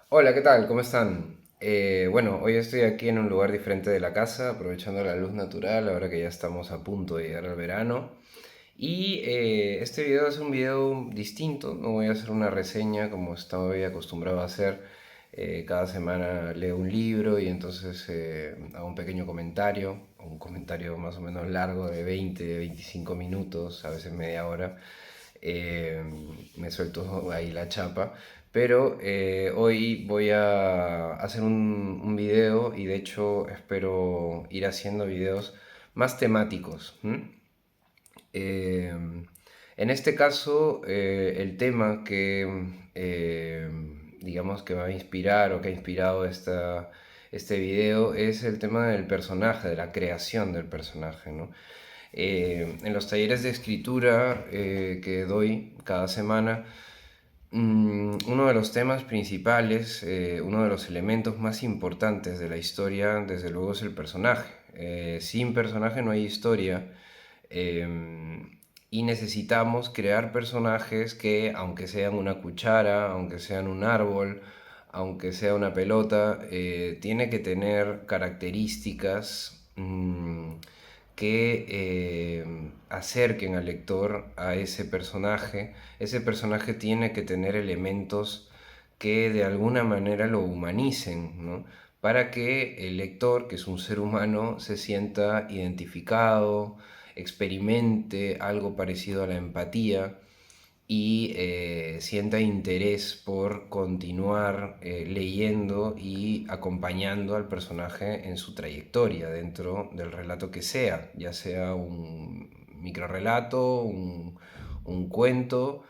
Hola, ¿qué tal? ¿Cómo están? Bueno, hoy estoy aquí en un lugar diferente de la casa, aprovechando la luz natural, ahora que ya estamos a punto de llegar al verano. Y este video es un video distinto, no voy a hacer una reseña como estoy acostumbrado a hacer. Cada semana leo un libro y entonces hago un pequeño comentario, un comentario más o menos largo de 20, 25 minutos, a veces media hora. eh, Me suelto ahí la chapa. Pero hoy voy a hacer un video y de hecho espero ir haciendo videos más temáticos. Eh, en este caso, el tema que digamos que va a inspirar o que ha inspirado este video es el tema del personaje, de la creación del personaje, ¿no? En los talleres de escritura que doy cada semana, uno de los temas principales, uno de los elementos más importantes de la historia, desde luego, es el personaje. Sin personaje no hay historia. Y necesitamos crear personajes que, aunque sean una cuchara, aunque sean un árbol, aunque sea una pelota, tiene que tener características que acerquen al lector a ese personaje. Ese personaje tiene que tener elementos que de alguna manera lo humanicen, ¿no? Para que el lector, que es un ser humano, se sienta identificado, experimente algo parecido a la empatía y sienta interés por continuar leyendo y acompañando al personaje en su trayectoria dentro del relato que sea, ya sea un microrelato, un cuento,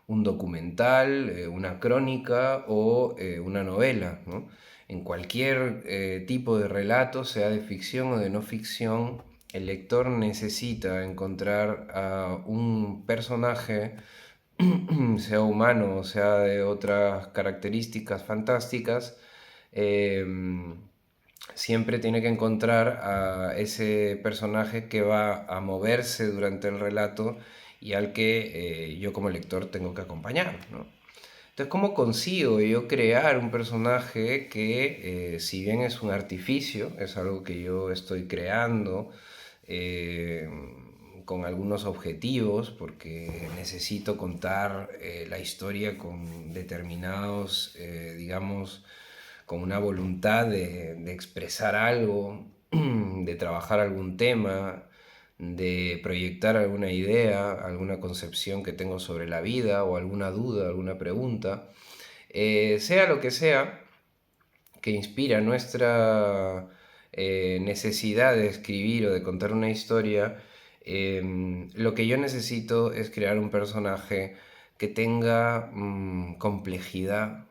un documental, una crónica o una novela, ¿no? En cualquier tipo de relato, sea de ficción o de no ficción, el lector necesita encontrar a un personaje, sea humano o sea de otras características fantásticas. eh, Siempre tiene que encontrar a ese personaje que va a moverse durante el relato y al que yo como lector tengo que acompañar, ¿no? Entonces, ¿cómo consigo yo crear un personaje que, si bien es un artificio, es algo que yo estoy creando eh, con algunos objetivos, porque necesito contar la historia con determinados, digamos, con una voluntad de expresar algo, de trabajar algún tema, de proyectar alguna idea, alguna concepción que tengo sobre la vida o alguna duda, alguna pregunta, sea lo que sea que inspira nuestra necesidad de escribir o de contar una historia. Lo que yo necesito es crear un personaje que tenga complejidad,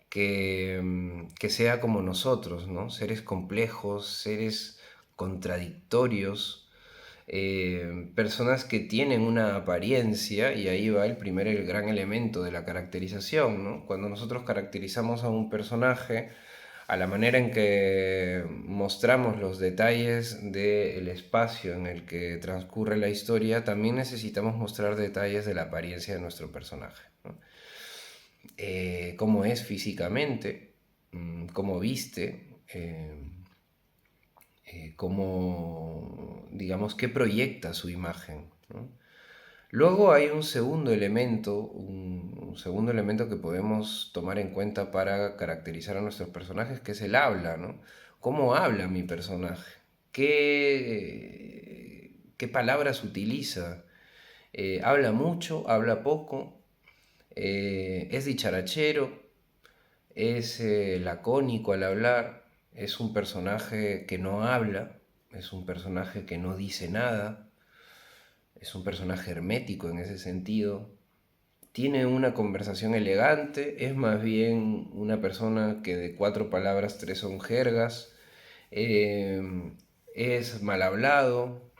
que sea como nosotros, ¿no? Seres complejos, seres contradictorios, personas que tienen una apariencia, y ahí va el gran elemento de la caracterización, ¿no? Cuando nosotros caracterizamos a un personaje, a la manera en que mostramos los detalles del espacio en el que transcurre la historia, también necesitamos mostrar detalles de la apariencia de nuestro personaje, ¿no? Cómo es físicamente, cómo viste, cómo, digamos, qué proyecta su imagen, ¿no? Luego hay un segundo elemento, un segundo elemento que podemos tomar en cuenta para caracterizar a nuestros personajes, que es el habla, ¿no? ¿Cómo habla mi personaje? ¿Qué palabras utiliza? ¿Habla mucho? ¿Habla poco? ¿Es dicharachero? ¿Es lacónico al hablar? ¿Es un personaje que no habla? ¿Es un personaje que no dice nada? ¿Es un personaje hermético en ese sentido? ¿Tiene una conversación elegante? ¿Es más bien una persona que de cuatro palabras tres son jergas? Eh, ¿Es mal hablado?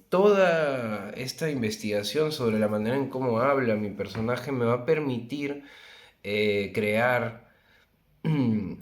Toda esta investigación sobre la manera en cómo habla mi personaje me va a permitir crear un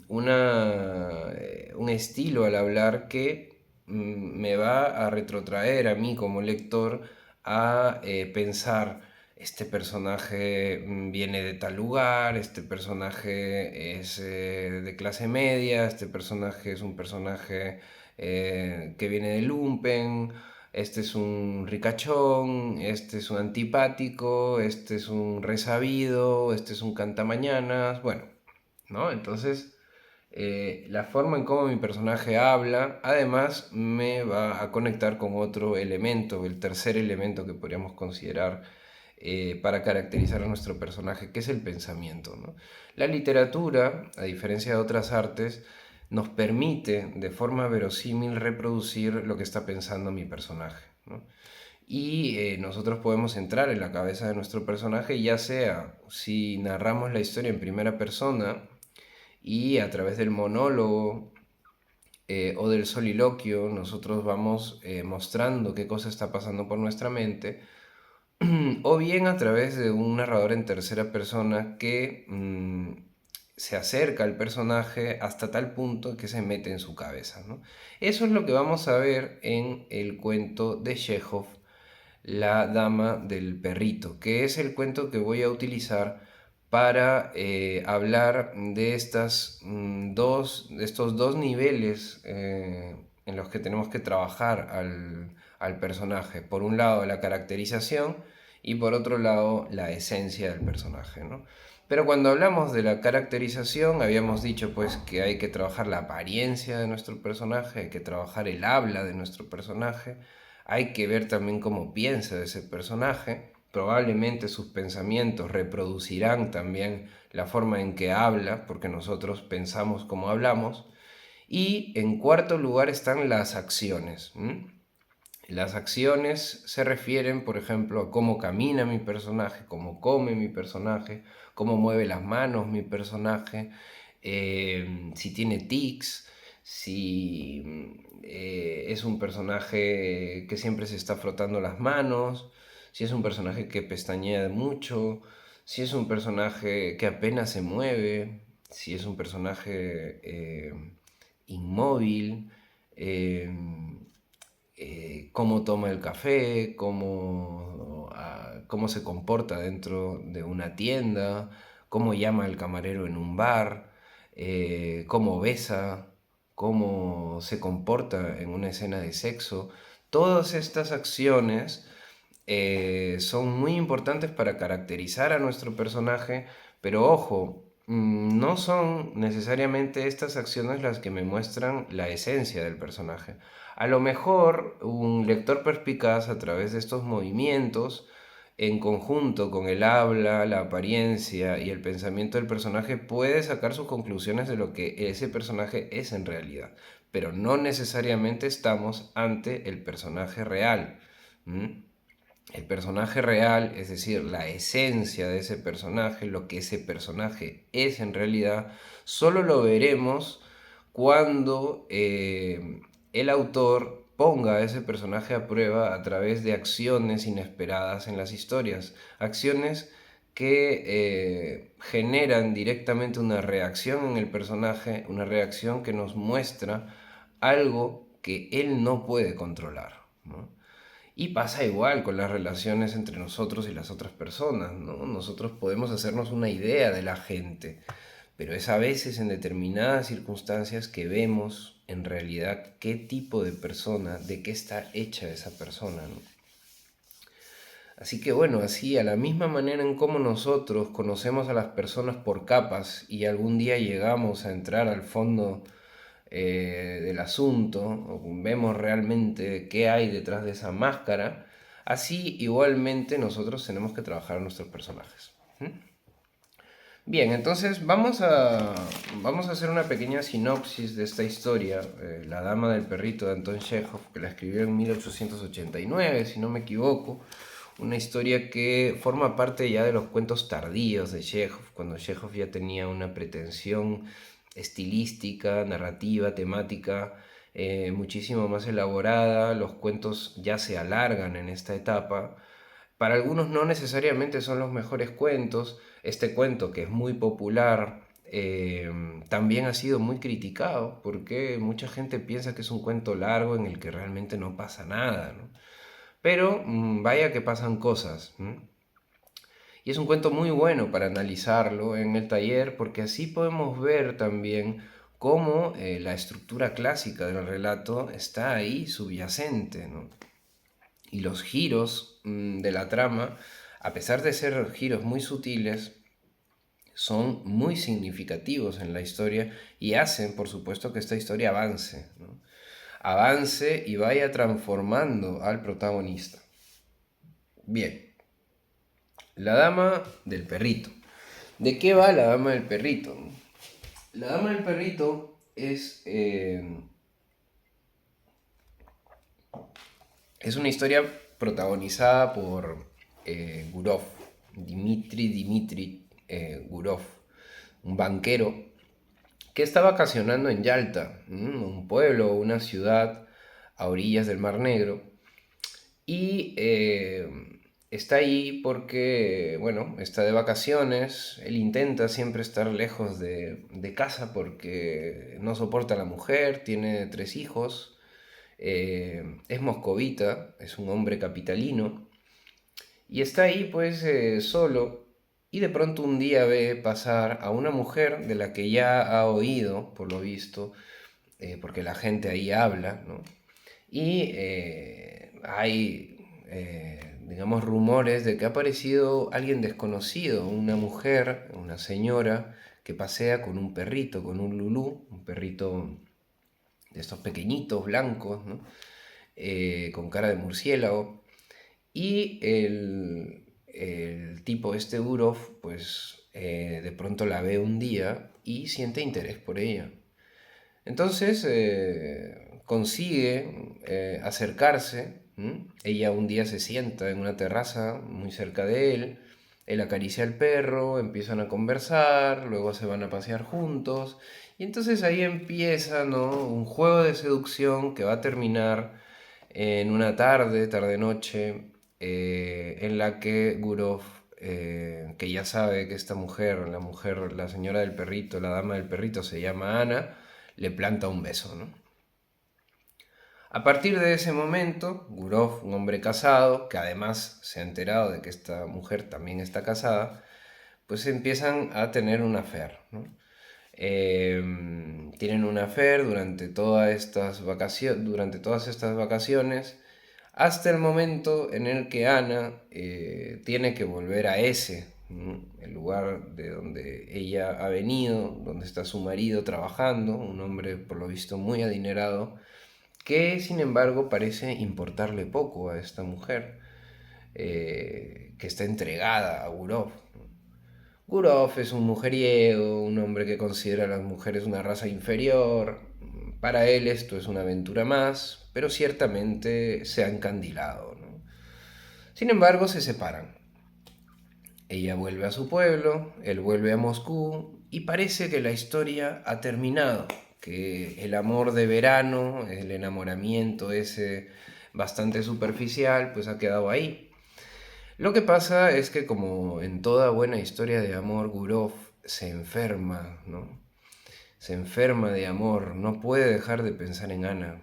estilo al hablar que me va a retrotraer a mí como lector a pensar este personaje viene de tal lugar, este personaje es de clase media, este personaje es un personaje que viene de lumpen, este es un ricachón, este es un antipático, este es un resabido, este es un cantamañanas, bueno, ¿no? Entonces, la forma en cómo mi personaje habla, además me va a conectar con otro elemento, el tercer elemento que podríamos considerar para caracterizar a nuestro personaje, que es el pensamiento, ¿no? La literatura, a diferencia de otras artes, nos permite de forma verosímil reproducir lo que está pensando mi personaje, ¿no? Y nosotros podemos entrar en la cabeza de nuestro personaje, ya sea si narramos la historia en primera persona y a través del monólogo o del soliloquio nosotros vamos mostrando qué cosa está pasando por nuestra mente, o bien a través de un narrador en tercera persona que se acerca al personaje hasta tal punto que se mete en su cabeza, ¿no? Eso es lo que vamos a ver en el cuento de Chekhov, La Dama del Perrito, que es el cuento que voy a utilizar para hablar de de estos dos niveles en los que tenemos que trabajar al personaje. Por un lado, la caracterización y por otro lado, la esencia del personaje, ¿no? Pero cuando hablamos de la caracterización, habíamos dicho pues que hay que trabajar la apariencia de nuestro personaje, hay que trabajar el habla de nuestro personaje, hay que ver también cómo piensa ese personaje. Probablemente sus pensamientos reproducirán también la forma en que habla, porque nosotros pensamos como hablamos. Y en cuarto lugar están las acciones. Las acciones se refieren, por ejemplo, a cómo camina mi personaje, cómo come mi personaje, cómo mueve las manos mi personaje, si tiene tics, si es un personaje que siempre se está frotando las manos, si es un personaje que pestañea mucho, si es un personaje que apenas se mueve, si es un personaje inmóvil. eh, Cómo toma el café, cómo se comporta dentro de una tienda, cómo llama al camarero en un bar, cómo besa, cómo se comporta en una escena de sexo. Todas estas acciones son muy importantes para caracterizar a nuestro personaje, pero ojo, no son necesariamente estas acciones las que me muestran la esencia del personaje. A lo mejor un lector perspicaz a través de estos movimientos, en conjunto con el habla, la apariencia y el pensamiento del personaje, puede sacar sus conclusiones de lo que ese personaje es en realidad. Pero no necesariamente estamos ante el personaje real. ¿Mm? El personaje real, es decir, la esencia de ese personaje, lo que ese personaje es en realidad, solo lo veremos cuando el autor ponga a ese personaje a prueba a través de acciones inesperadas en las historias, acciones que generan directamente una reacción en el personaje, una reacción que nos muestra algo que él no puede controlar, ¿no? Y pasa igual con las relaciones entre nosotros y las otras personas, ¿no? Nosotros podemos hacernos una idea de la gente, pero es a veces en determinadas circunstancias que vemos en realidad qué tipo de persona, de qué está hecha esa persona, ¿no? Así que bueno, así a la misma manera en cómo nosotros conocemos a las personas por capas y algún día llegamos a entrar al fondo del asunto, o vemos realmente qué hay detrás de esa máscara, así igualmente nosotros tenemos que trabajar nuestros personajes. ¿Mm? Bien, entonces vamos a hacer una pequeña sinopsis de esta historia, La Dama del Perrito de Anton Chekhov, que la escribió en 1889, si no me equivoco. Una historia que forma parte ya de los cuentos tardíos de Chekhov, cuando Chekhov ya tenía una pretensión estilística, narrativa, temática muchísimo más elaborada. Los cuentos ya se alargan en esta etapa. Para algunos no necesariamente son los mejores cuentos. Este cuento, que es muy popular, también ha sido muy criticado porque mucha gente piensa que es un cuento largo en el que realmente no pasa nada, ¿no? Pero vaya que pasan cosas. Y es un cuento muy bueno para analizarlo en el taller porque así podemos ver también cómo la estructura clásica del relato está ahí subyacente, ¿no? Y los giros de la trama, a pesar de ser giros muy sutiles, son muy significativos en la historia y hacen, por supuesto, que esta historia avance, ¿no? Avance y vaya transformando al protagonista. Bien, la dama del perrito. ¿De qué va la dama del perrito? La dama del perrito es una historia protagonizada por Gurov, Dmitri Gurov, un banquero que está vacacionando en Yalta, un pueblo, una ciudad a orillas del Mar Negro, y está ahí porque, bueno, está de vacaciones. Él intenta siempre estar lejos de casa porque no soporta a la mujer, tiene 3 hijos, es moscovita, es un hombre capitalino, y está ahí pues solo, y de pronto un día ve pasar a una mujer de la que ya ha oído, por lo visto, porque la gente ahí habla, ¿no? Y hay, digamos, rumores de que ha aparecido alguien desconocido, una mujer, una señora, que pasea con un perrito, con un lulú, un perrito de estos pequeñitos, blancos, ¿no? Con cara de murciélago. Y el tipo este Gurov, pues de pronto la ve un día y siente interés por ella. Entonces consigue acercarse. Ella un día se sienta en una terraza muy cerca de él acaricia al perro, empiezan a conversar, luego se van a pasear juntos. Y entonces ahí empieza, ¿no?, un juego de seducción que va a terminar en una tarde-noche, en la que Gurov, que ya sabe que esta mujer, la señora del perrito, la dama del perrito, se llama Ana, le planta un beso, ¿no? A partir de ese momento, Gurov, un hombre casado, que además se ha enterado de que esta mujer también está casada, pues empiezan a tener un affair, ¿no? Tienen un affair durante todas estas vacaciones, hasta el momento en el que Ana tiene que volver a ese, ¿no?, el lugar de donde ella ha venido, donde está su marido trabajando, un hombre por lo visto muy adinerado, que sin embargo parece importarle poco a esta mujer, que está entregada a Gurov. Gurov es un mujeriego, un hombre que considera a las mujeres una raza inferior. Para él esto es una aventura más, pero ciertamente se ha encandilado, ¿no? Sin embargo, se separan. Ella vuelve a su pueblo, él vuelve a Moscú y parece que la historia ha terminado, que el amor de verano, el enamoramiento ese bastante superficial, pues ha quedado ahí. Lo que pasa es que, como en toda buena historia de amor, Gurov se enferma, ¿no? Se enferma de amor, no puede dejar de pensar en Ana.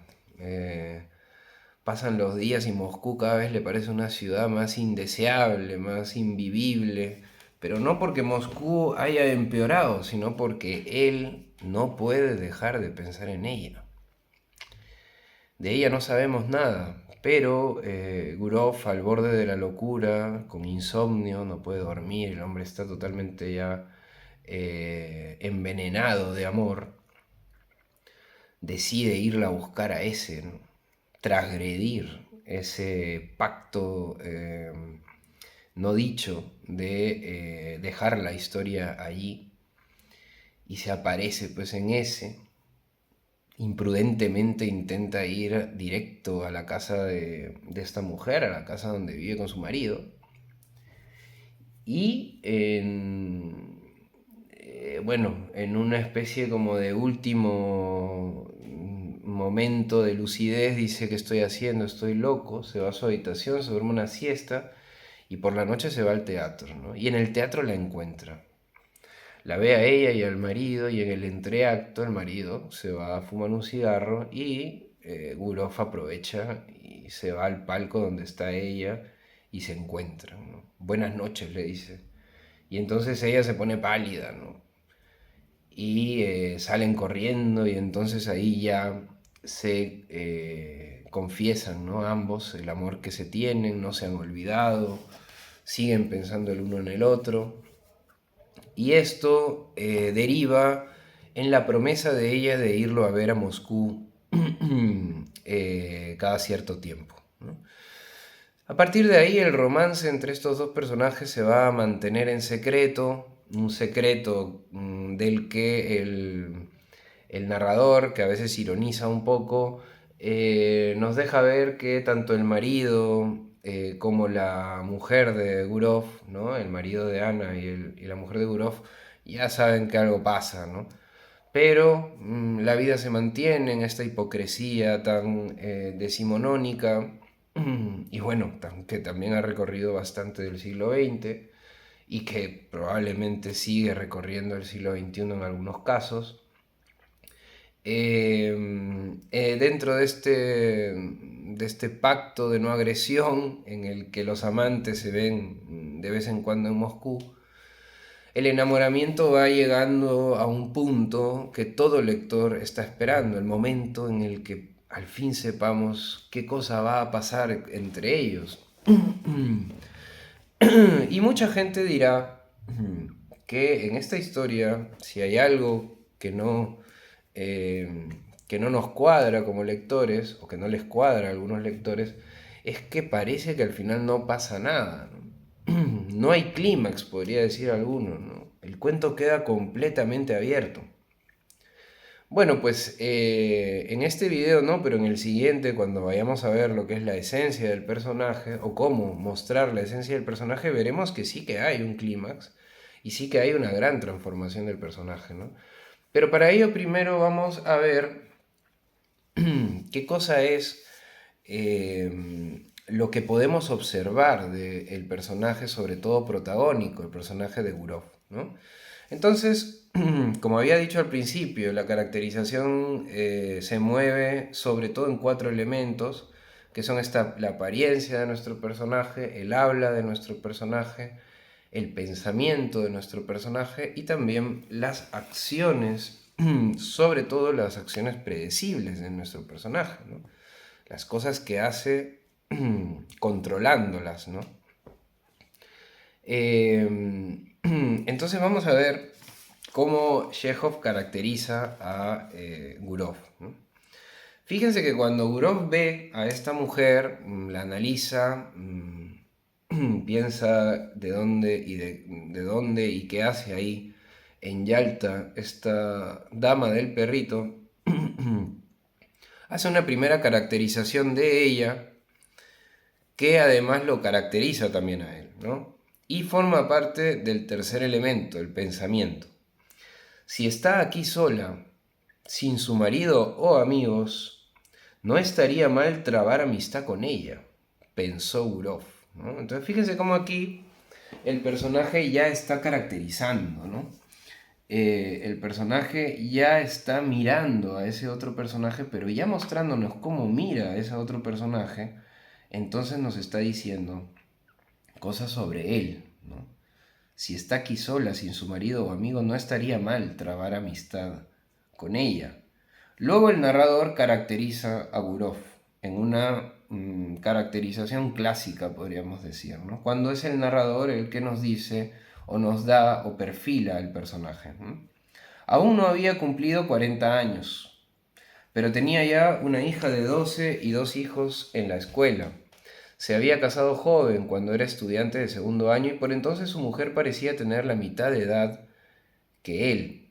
Pasan los días y Moscú cada vez le parece una ciudad más indeseable, más invivible, pero no porque Moscú haya empeorado, sino porque él no puede dejar de pensar en ella. De ella no sabemos nada, pero Gurov, al borde de la locura, con insomnio, no puede dormir, el hombre está totalmente ya envenenado de amor, decide irla a buscar a ese, ¿no?, transgredir ese pacto no dicho de dejar la historia allí, y se aparece pues en ese. Imprudentemente intenta ir directo a la casa de esta mujer, a la casa donde vive con su marido, y bueno, en una especie como de último momento de lucidez, dice: ¿qué estoy haciendo? Estoy loco. Se va a su habitación, se duerme una siesta y por la noche se va al teatro, ¿no? Y en el teatro la encuentra. La ve a ella y al marido, y en el entreacto el marido se va a fumar un cigarro y Gurov aprovecha y se va al palco donde está ella y se encuentran, ¿no? Buenas noches, le dice. Y entonces ella se pone pálida, ¿no? Y salen corriendo y entonces ahí ya se confiesan, ¿no? Ambos el amor que se tienen, no se han olvidado, siguen pensando el uno en el otro. Y esto deriva en la promesa de ella de irlo a ver a Moscú cada cierto tiempo, ¿no? A partir de ahí el romance entre estos dos personajes se va a mantener en secreto, un secreto del que el narrador, que a veces ironiza un poco, nos deja ver que tanto el marido como la mujer de Gurov, ¿no? El marido de Ana y la mujer de Gurov, ya saben que algo pasa, ¿no? Pero la vida se mantiene en esta hipocresía tan decimonónica y bueno, que también ha recorrido bastante del siglo XX y que probablemente sigue recorriendo el siglo XXI en algunos casos. Dentro de este pacto de no agresión en el que los amantes se ven de vez en cuando en Moscú, el enamoramiento va llegando a un punto que todo lector está esperando, el momento en el que al fin sepamos qué cosa va a pasar entre ellos. Y mucha gente dirá que en esta historia, si hay algo eh, que no nos cuadra como lectores, o que no les cuadra a algunos lectores, es que parece que al final no pasa nada, ¿no? No hay clímax, podría decir alguno, ¿no? El cuento queda completamente abierto. Bueno, pues en este video no, pero en el siguiente, cuando vayamos a ver lo que es la esencia del personaje o cómo mostrar la esencia del personaje, veremos que sí que hay un clímax y sí que hay una gran transformación del personaje, ¿no? Pero para ello primero vamos a ver qué cosa es lo que podemos observar del personaje, sobre todo protagónico, el personaje de Gurov, ¿no? Entonces, como había dicho al principio, la caracterización se mueve sobre todo en 4 elementos, que son la apariencia de nuestro personaje, el habla de nuestro personaje, el pensamiento de nuestro personaje y también las acciones, sobre todo las acciones predecibles de nuestro personaje, ¿no? Las cosas que hace controlándolas, ¿no? Entonces vamos a ver cómo Chekhov caracteriza a Gurov, ¿no? Fíjense que cuando Gurov ve a esta mujer, la analiza, piensa de dónde y qué hace ahí en Yalta esta dama del perrito, hace una primera caracterización de ella que además lo caracteriza también a él, ¿no? Y forma parte del tercer elemento, el pensamiento. Si está aquí sola, sin su marido o amigos, no estaría mal trabar amistad con ella, pensó Gurov, ¿no? Entonces fíjense cómo aquí el personaje ya está caracterizando, ¿no? El personaje ya está mirando a ese otro personaje, pero ya mostrándonos cómo mira a ese otro personaje, entonces nos está diciendo cosas sobre él, ¿no? Si está aquí sola, sin su marido o amigo, no estaría mal trabar amistad con ella. Luego el narrador caracteriza a Gurov en una caracterización clásica, podríamos decir, ¿no? Cuando es el narrador el que nos dice o nos da o perfila el personaje, ¿no? Aún no había cumplido 40 años, pero tenía ya una hija de 12 y 2 hijos en la escuela. Se había casado joven cuando era estudiante de segundo año y por entonces su mujer parecía tener la mitad de edad que él.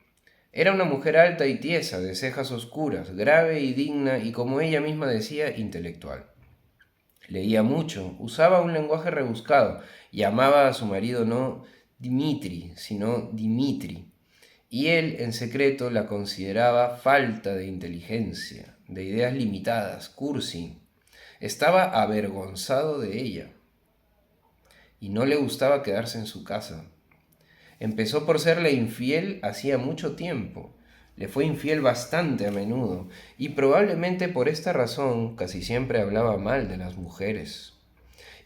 Era una mujer alta y tiesa, de cejas oscuras, grave y digna y, como ella misma decía, intelectual. Leía mucho, usaba un lenguaje rebuscado, llamaba a su marido no Dmitri, sino Dimitri, y él en secreto la consideraba falta de inteligencia, de ideas limitadas, cursi. Estaba avergonzado de ella y no le gustaba quedarse en su casa. Empezó por serle infiel hacía mucho tiempo. Le fue infiel bastante a menudo y probablemente por esta razón casi siempre hablaba mal de las mujeres.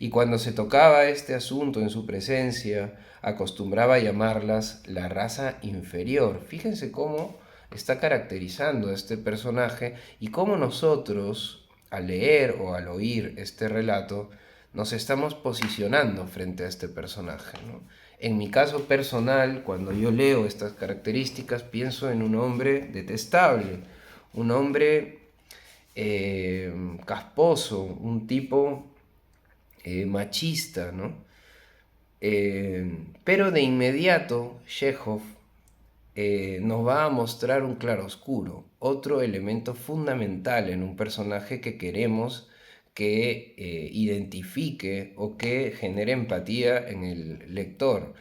y cuando se tocaba este asunto en su presencia, acostumbraba a llamarlas la raza inferior. Fíjense cómo está caracterizando a este personaje y cómo nosotros, al leer o al oír este relato, nos estamos posicionando frente a este personaje, ¿no? En mi caso personal, cuando yo leo estas características, pienso en un hombre detestable, un hombre casposo, un tipo machista, ¿no? Pero de inmediato, Chekhov nos va a mostrar un claroscuro, otro elemento fundamental en un personaje que queremos que identifique o que genere empatía en el lector.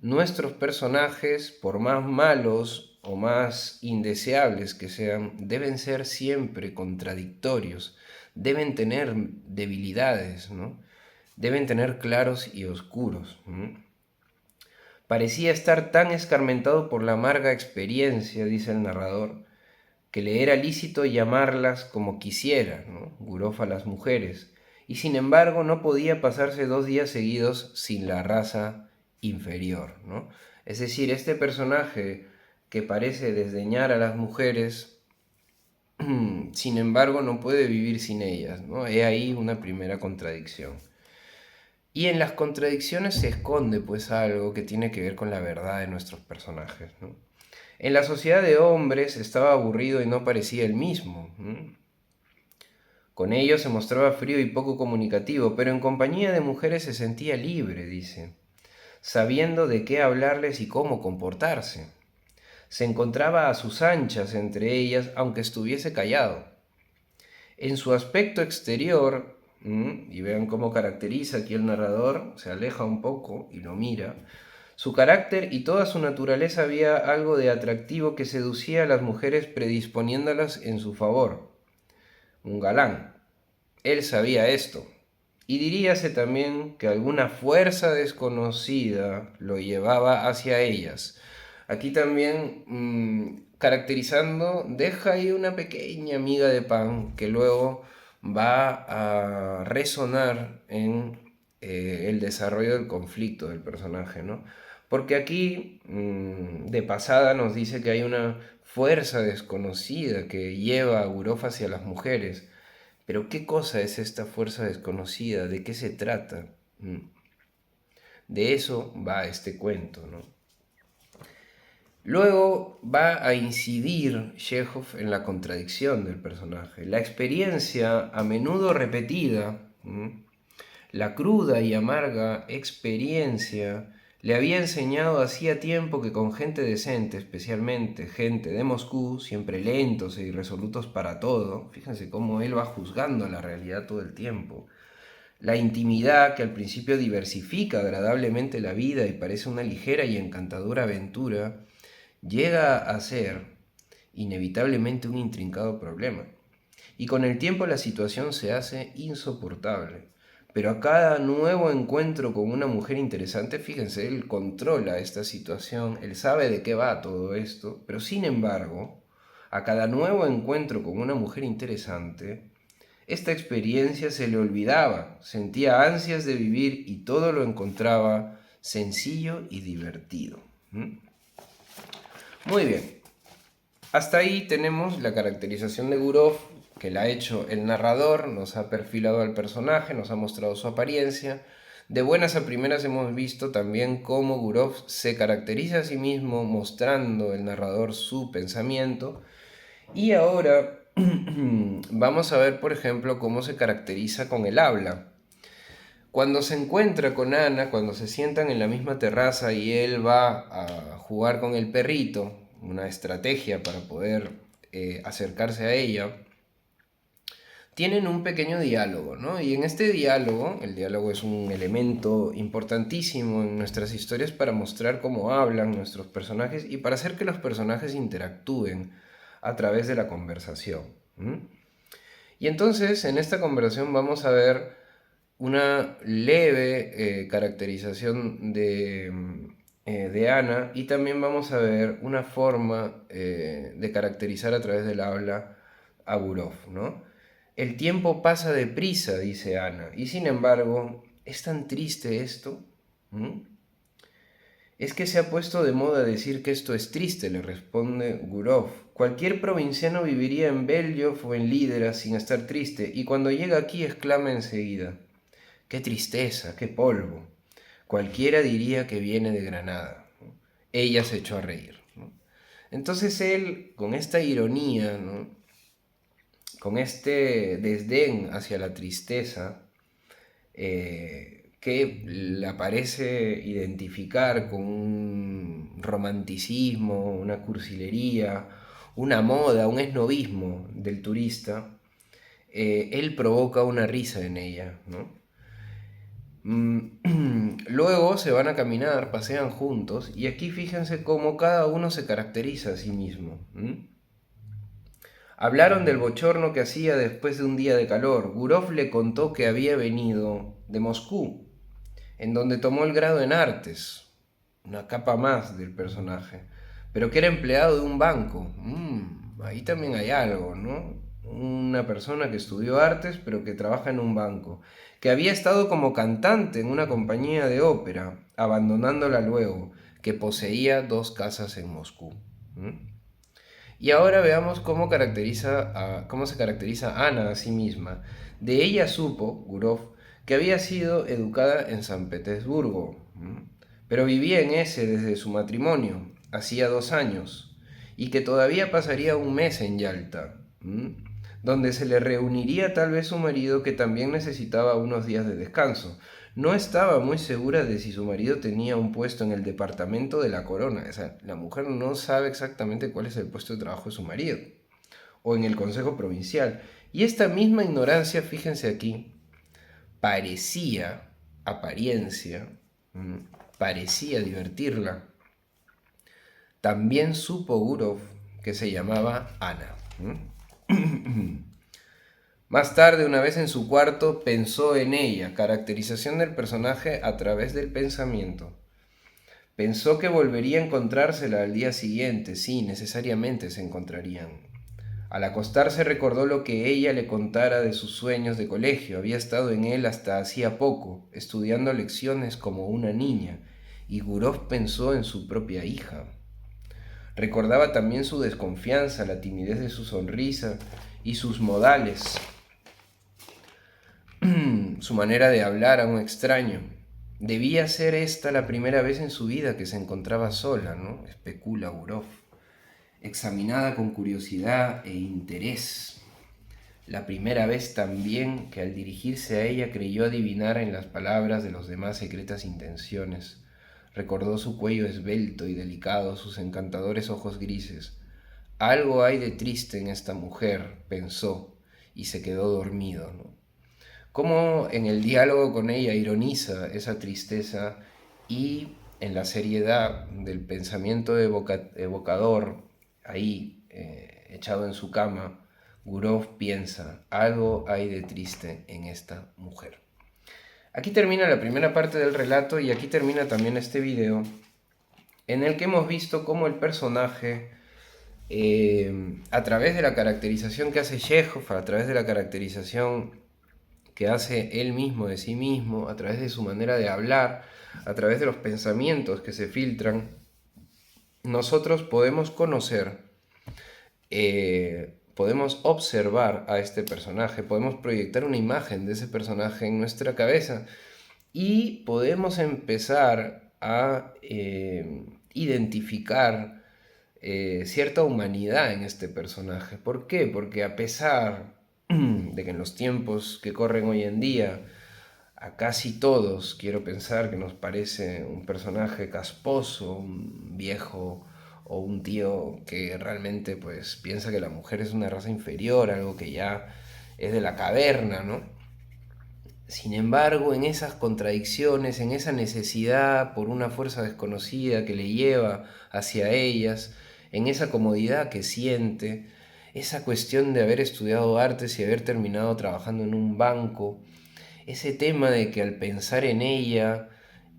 Nuestros personajes, por más malos o más indeseables que sean, deben ser siempre contradictorios, deben tener debilidades, ¿no? Deben tener claros y oscuros. Parecía estar tan escarmentado por la amarga experiencia, dice el narrador, que le era lícito llamarlas como quisiera, ¿no? Gurov a las mujeres, y sin embargo no podía pasarse 2 días seguidos sin la raza inferior, ¿no? Es decir, este personaje que parece desdeñar a las mujeres, sin embargo no puede vivir sin ellas, ¿no? He ahí una primera contradicción. Y en las contradicciones se esconde pues algo que tiene que ver con la verdad de nuestros personajes, ¿no? En la sociedad de hombres estaba aburrido y no parecía el mismo. Con ellos se mostraba frío y poco comunicativo, pero en compañía de mujeres se sentía libre, dice, sabiendo de qué hablarles y cómo comportarse. Se encontraba a sus anchas entre ellas, aunque estuviese callado. En su aspecto exterior, y vean cómo caracteriza aquí el narrador, se aleja un poco y lo mira, su carácter y toda su naturaleza había algo de atractivo que seducía a las mujeres predisponiéndolas en su favor. Un galán. Él sabía esto. Y diríase también que alguna fuerza desconocida lo llevaba hacia ellas. Aquí también, caracterizando, deja ahí una pequeña miga de pan que luego va a resonar en el desarrollo del conflicto del personaje, ¿no? Porque aquí, de pasada, nos dice que hay una fuerza desconocida que lleva a Gurov hacia las mujeres. Pero ¿qué cosa es esta fuerza desconocida? ¿De qué se trata? De eso va este cuento, ¿no? Luego va a incidir Chekhov en la contradicción del personaje. La experiencia a menudo repetida, la cruda y amarga experiencia, le había enseñado hacía tiempo que con gente decente, especialmente gente de Moscú, siempre lentos e irresolutos para todo, fíjense cómo él va juzgando la realidad todo el tiempo, la intimidad que al principio diversifica agradablemente la vida y parece una ligera y encantadora aventura, llega a ser inevitablemente un intrincado problema. Y con el tiempo la situación se hace insoportable. Pero a cada nuevo encuentro con una mujer interesante, fíjense, él controla esta situación, él sabe de qué va todo esto, pero sin embargo, a cada nuevo encuentro con una mujer interesante, esta experiencia se le olvidaba, sentía ansias de vivir y todo lo encontraba sencillo y divertido. Muy bien, hasta ahí tenemos la caracterización de Gurov, que la ha hecho el narrador, nos ha perfilado al personaje, nos ha mostrado su apariencia. De buenas a primeras hemos visto también cómo Gurov se caracteriza a sí mismo, mostrando el narrador su pensamiento. Y ahora vamos a ver, por ejemplo, cómo se caracteriza con el habla. Cuando se encuentra con Ana, cuando se sientan en la misma terraza y él va a jugar con el perrito, una estrategia para poder acercarse a ella, tienen un pequeño diálogo, ¿no? Y en este diálogo, el diálogo es un elemento importantísimo en nuestras historias para mostrar cómo hablan nuestros personajes y para hacer que los personajes interactúen a través de la conversación. Y entonces, en esta conversación vamos a ver una leve caracterización de Ana y también vamos a ver una forma de caracterizar a través del habla a Gurov, ¿no? El tiempo pasa deprisa, dice Ana, y sin embargo ¿Es tan triste esto? ¿Mm? Es que se ha puesto de moda decir que esto es triste, le responde Gurov. Cualquier provinciano viviría en Belgiof o en Lídera sin estar triste, y cuando llega aquí exclama enseguida: ¡qué tristeza, qué polvo! Cualquiera diría que viene de Granada. Ella se echó a reír, ¿no? Entonces él, con esta ironía, ¿no?, con este desdén hacia la tristeza, que la parece identificar con un romanticismo, una cursilería, una moda, un esnovismo del turista, él provoca una risa en ella, ¿no? Luego se van a caminar, pasean juntos, y aquí fíjense cómo cada uno se caracteriza a sí mismo. Hablaron del bochorno que hacía después de un día de calor. Gurov le contó que había venido de Moscú, en donde tomó el grado en artes, una capa más del personaje, pero que era empleado de un banco. Ahí también hay algo, ¿no? Una persona que estudió artes, pero que trabaja en un banco, que había estado como cantante en una compañía de ópera, abandonándola luego, que poseía 2 casas en Moscú. Y ahora veamos cómo se caracteriza Ana a sí misma. De ella supo, Gurov, que había sido educada en San Petersburgo, pero vivía en ese desde su matrimonio, hacía 2 años, y que todavía pasaría un mes en Yalta, donde se le reuniría tal vez su marido, que también necesitaba unos días de descanso. No estaba muy segura de si su marido tenía un puesto en el departamento de la corona. O sea, la mujer no sabe exactamente cuál es el puesto de trabajo de su marido, o en el consejo provincial. Y esta misma ignorancia, fíjense aquí, parecía, apariencia, parecía divertirla. También supo Gurov que se llamaba Ana. Más tarde, una vez en su cuarto, pensó en ella, caracterización del personaje a través del pensamiento. Pensó que volvería a encontrársela al día siguiente, sí, necesariamente se encontrarían. Al acostarse recordó lo que ella le contara de sus sueños de colegio. Había estado en él hasta hacía poco, estudiando lecciones como una niña, y Gurov pensó en su propia hija. Recordaba también su desconfianza, la timidez de su sonrisa y sus modales, su manera de hablar a un extraño. Debía ser esta la primera vez en su vida que se encontraba sola, ¿no? Especula Gurov, examinada con curiosidad e interés. La primera vez también que al dirigirse a ella creyó adivinar en las palabras de los demás secretas intenciones. Recordó su cuello esbelto y delicado, sus encantadores ojos grises. Algo hay de triste en esta mujer, pensó, y se quedó dormido, ¿no? Cómo en el diálogo con ella ironiza esa tristeza, y en la seriedad del pensamiento evocador, ahí echado en su cama, Gurov piensa: algo hay de triste en esta mujer. Aquí termina la primera parte del relato, y aquí termina también este video, en el que hemos visto cómo el personaje, a través de la caracterización que hace Chekhov, a través de la caracterización que hace él mismo de sí mismo, a través de su manera de hablar, a través de los pensamientos que se filtran, nosotros podemos conocer, podemos observar a este personaje, podemos proyectar una imagen de ese personaje en nuestra cabeza, y podemos empezar a identificar cierta humanidad en este personaje. ¿Por qué? Porque a pesar de que en los tiempos que corren hoy en día, a casi todos quiero pensar que nos parece un personaje casposo, un viejo o un tío que realmente pues piensa que la mujer es una raza inferior, algo que ya es de la caverna, ¿no? Sin embargo, en esas contradicciones, en esa necesidad por una fuerza desconocida que le lleva hacia ellas, en esa comodidad que siente, esa cuestión de haber estudiado artes y haber terminado trabajando en un banco, ese tema de que al pensar en ella,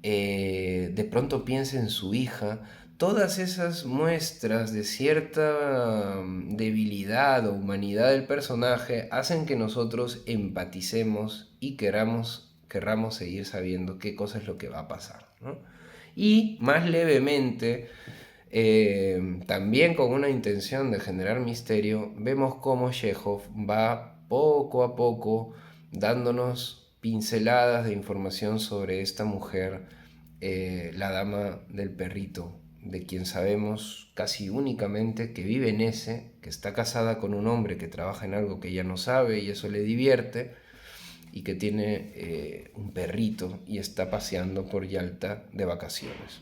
de pronto piensa en su hija, todas esas muestras de cierta debilidad o humanidad del personaje hacen que nosotros empaticemos y queramos querramos seguir sabiendo qué cosa es lo que va a pasar, ¿no? Y más levemente, también con una intención de generar misterio, vemos cómo Chekhov va poco a poco dándonos pinceladas de información sobre esta mujer, la dama del perrito, de quien sabemos casi únicamente que vive en ese, que está casada con un hombre que trabaja en algo que ella no sabe y eso le divierte, y que tiene un perrito y está paseando por Yalta de vacaciones.